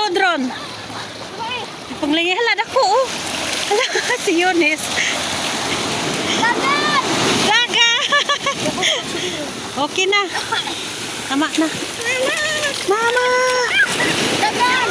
Luod ron. Panglingi hala dako oh. Hala si Yunis. Daga. Okay na. Tama na. Mama. Dagan.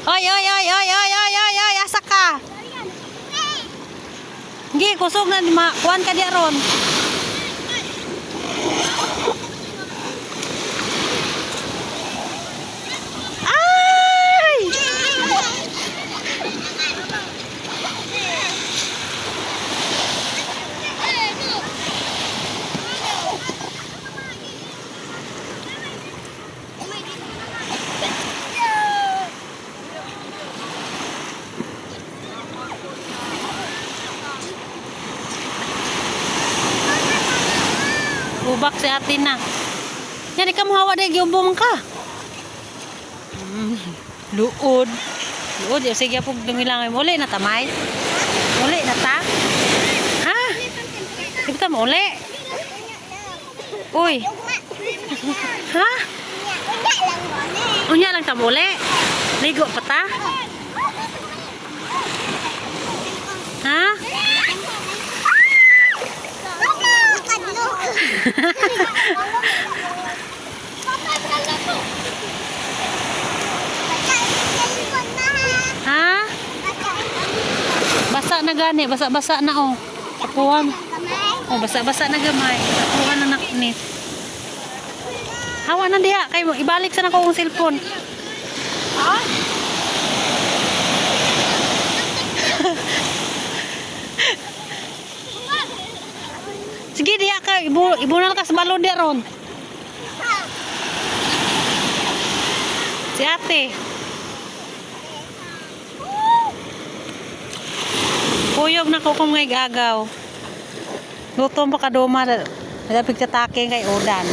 Oy, asa ka? Ngi, kusog na kuan ka diya ron. Ay! Ubak si ate na. Yan, ikaw mo hawa dahil giubong ka. Luod. Luod, yung sige po dumilang. Uli na tamay. Uli na ta. Ha? Di ba mo uli? Uy. Ha? Unya lang ta mo uli. Ligo pa ta. Ha? Ha? Basa na gani, basa-basa na oh. Tapuan. Oh, basa-basa na gamay. Tapuan na nakni. Hawa na diha kay mo ibalik sa nako ang cellphone. Ha? Sige diha ka, ibunal ka sa balon diha ron. Si ate. Puyog na ko kung ngay gagaw. Lutom pa kaduma. Nagapig sa taking kay Odan.